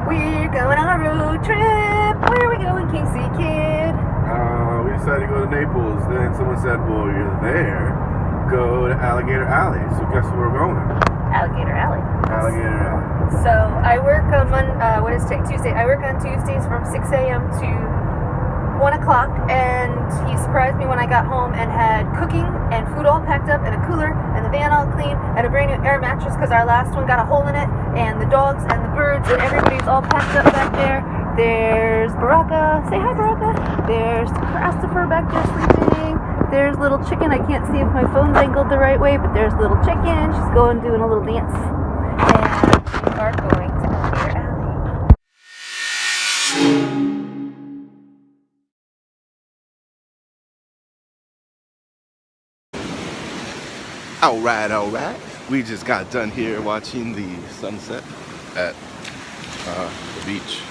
We're going on a road trip. Where are we going, Casey Kid? We decided to go to Naples. Then someone said, well, you're there. Go to Alligator Ally. So guess where we're going? Alligator Ally. Alligator Ally. So I work on Tuesday. I work on Tuesdays from 6 a.m. to 1 o'clock, and he surprised me when I got home and had cooking and food all packed up in a cooler and the van all clean and a brand new air mattress because our last one got a hole in it, and the dogs and the birds and everybody's all packed up back there. There's Baraka. Say hi, Baraka. There's Christopher back there sleeping. There's little chicken. I can't see if my phone's angled the right way, but there's little chicken. She's going doing a little dance. And we are going to Alligator Ally. All right. We just got done here watching the sunset at the beach.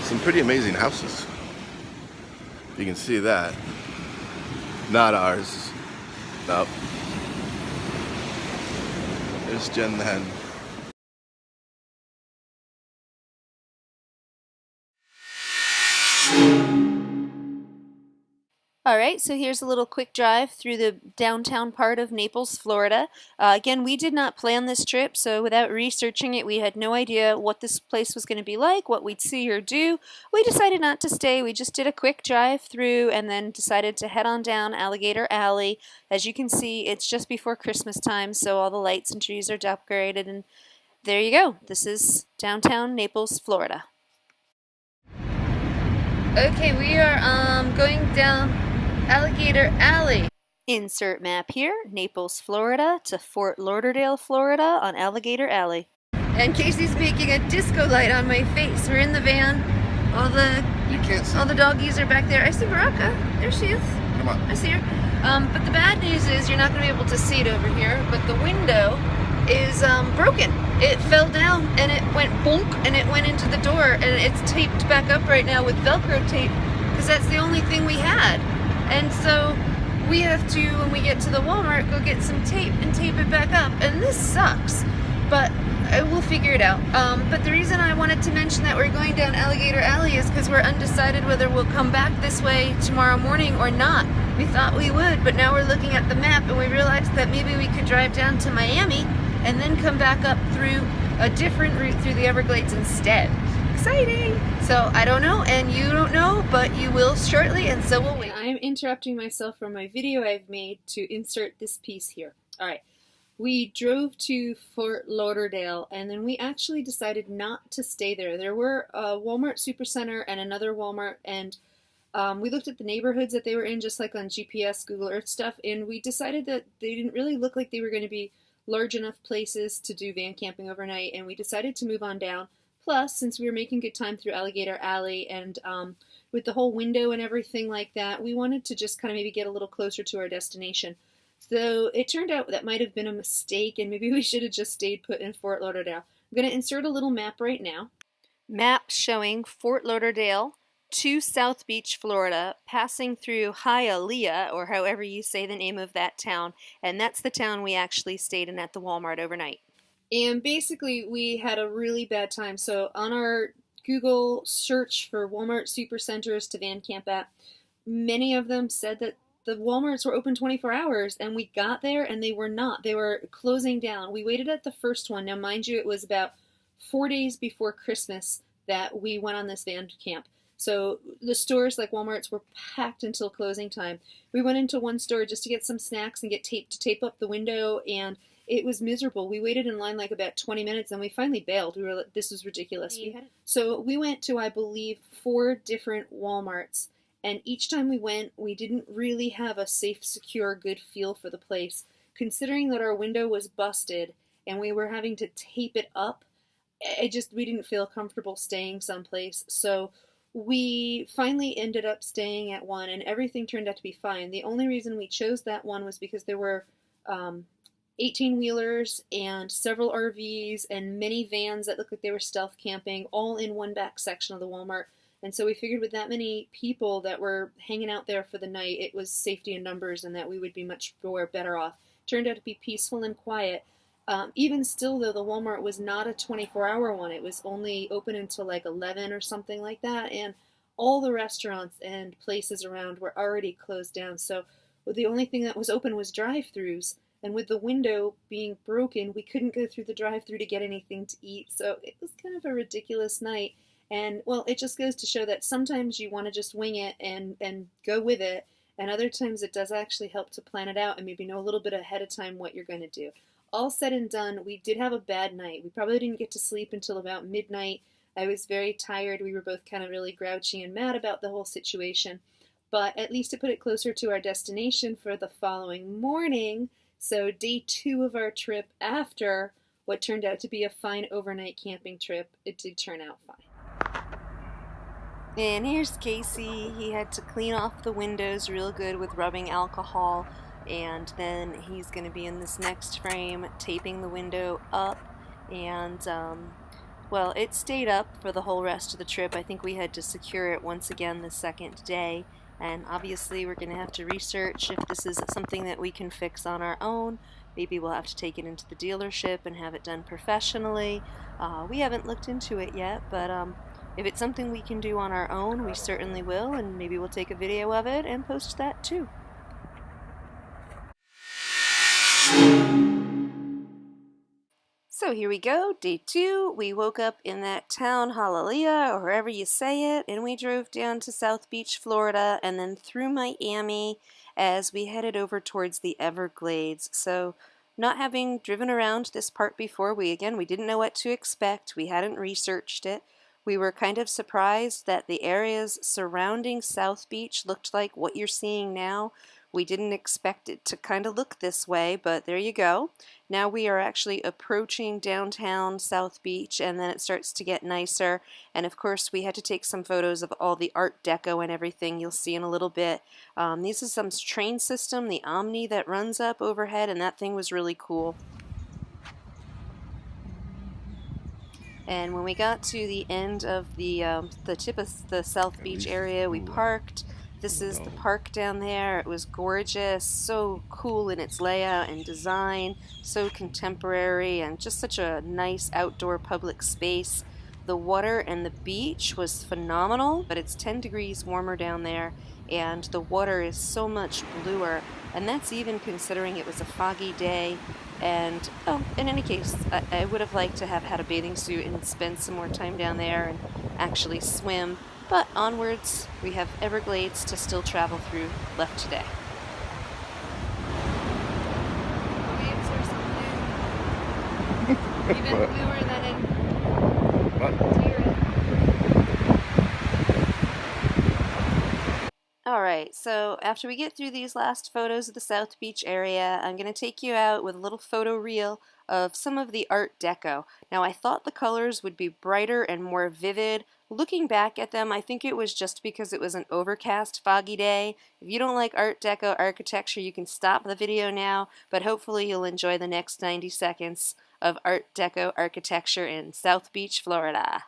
Some pretty amazing houses. You can see that. Not ours. Nope. There's Jen the hen. Alright, so here's a little quick drive through the downtown part of Naples, Florida. Again, we did not plan this trip, so without researching it, we had no idea what this place was going to be like, what we'd see or do. We decided not to stay. We just did a quick drive through and then decided to head on down Alligator Alley. As you can see, it's just before Christmas time, so all the lights and trees are decorated, and there you go. This is downtown Naples, Florida. Okay, we are going down Alligator Alley. Insert map here, Naples, Florida to Fort Lauderdale, Florida on Alligator Alley. And Casey's making a disco light on my face. We're in the van. All the doggies are back there. I see Baraka. There she is. Come on. I see her. But the bad news is you're not going to be able to see it over here, but the window is broken. It fell down and it went bonk and it went into the door, and it's taped back up right now with Velcro tape because that's the only thing we had. And so we have to, when we get to the Walmart, go get some tape and tape it back up. And this sucks, but we'll figure it out. But the reason I wanted to mention that we're going down Alligator Alley is because we're undecided whether we'll come back this way tomorrow morning or not. We thought we would, but now we're looking at the map and we realized that maybe we could drive down to Miami and then come back up through a different route through the Everglades instead. Exciting! So I don't know, and you don't know, but you will shortly, and so will we. I'm interrupting myself from my video I've made to insert this piece here. Alright, we drove to Fort Lauderdale, and then we actually decided not to stay there. There were a Walmart Supercenter and another Walmart, and we looked at the neighborhoods that they were in, just like on GPS, Google Earth stuff, and we decided that they didn't really look like they were going to be large enough places to do van camping overnight, and we decided to move on down. Plus, since we were making good time through Alligator Alley and with the whole window and everything like that, we wanted to just kind of maybe get a little closer to our destination. So it turned out that might have been a mistake, and maybe we should have just stayed put in Fort Lauderdale. I'm going to insert a little map right now. Map showing Fort Lauderdale to South Beach, Florida, passing through Haileah, or however you say the name of that town, and that's the town we actually stayed in at the Walmart overnight. And basically, we had a really bad time. So on our Google search for Walmart Supercenters to van camp at, many of them said that the Walmarts were open 24 hours, and we got there and they were not. They were closing down. We waited at the first one. Now, mind you, it was about 4 days before Christmas that we went on this van camp. So the stores like Walmart's were packed until closing time. We went into one store just to get some snacks and get tape to tape up the window, and it was miserable. We waited in line like about 20 minutes and we finally bailed. We were like, this was ridiculous. So we went to, I believe, 4 different Walmarts, and each time we went, we didn't really have a safe, secure, good feel for the place. Considering that our window was busted and we were having to tape it up, we didn't feel comfortable staying someplace. So we finally ended up staying at one, and everything turned out to be fine. The only reason we chose that one was because there were 18-wheelers and several RVs and many vans that looked like they were stealth camping, all in one back section of the Walmart. And so we figured with that many people that were hanging out there for the night, it was safety in numbers and that we would be much more better off. Turned out to be peaceful and quiet. Even still, though, the Walmart was not a 24-hour one. It was only open until like 11 or something like that, and all the restaurants and places around were already closed down. So the only thing that was open was drive-thrus, and with the window being broken, we couldn't go through the drive-thru to get anything to eat. So it was kind of a ridiculous night. And, well, it just goes to show that sometimes you want to just wing it and go with it, and other times it does actually help to plan it out and maybe know a little bit ahead of time what you're going to do. All said and done, we did have a bad night. We probably didn't get to sleep until about midnight. I was very tired. We were both kind of really grouchy and mad about the whole situation. But at least it put it closer to our destination for the following morning. So day 2 of our trip, after what turned out to be a fine overnight camping trip, it did turn out fine. And here's Casey. He had to clean off the windows real good with rubbing alcohol. And then he's going to be in this next frame taping the window up, and well, it stayed up for the whole rest of the trip. I think we had to secure it once again the second day, and obviously we're going to have to research if this is something that we can fix on our own. Maybe we'll have to take it into the dealership and have it done professionally. We haven't looked into it yet, but if it's something we can do on our own, we certainly will, and maybe we'll take a video of it and post that too. So here we go, day 2. We woke up in that town, Haileah, or however you say it, and we drove down to South Beach, Florida, and then through Miami as we headed over towards the Everglades. So not having driven around this part before, we didn't know what to expect. We hadn't researched it. We were kind of surprised that the areas surrounding South Beach looked like what you're seeing now. We didn't expect it to kind of look this way, but there you go. Now we are actually approaching downtown South Beach, and then it starts to get nicer. And of course, we had to take some photos of all the Art Deco and everything you'll see in a little bit. This is some train system, the Omni, that runs up overhead, and that thing was really cool. And when we got to the end of the tip of the South Beach area, we parked. This is the park down there. It was gorgeous, so cool in its layout and design, so contemporary, and just such a nice outdoor public space. The water and the beach was phenomenal, but it's 10 degrees warmer down there, and the water is so much bluer, and that's even considering it was a foggy day. And, oh, in any case, I would have liked to have had a bathing suit and spend some more time down there and actually swim. But onwards, we have Everglades to still travel through left today. Waves or something. Even bluer than in Deer. Alright, so after we get through these last photos of the South Beach area, I'm going to take you out with a little photo reel of some of the Art Deco. Now, I thought the colors would be brighter and more vivid. Looking back at them, I think it was just because it was an overcast, foggy day. If you don't like Art Deco architecture, you can stop the video now, but hopefully you'll enjoy the next 90 seconds of Art Deco architecture in South Beach, Florida.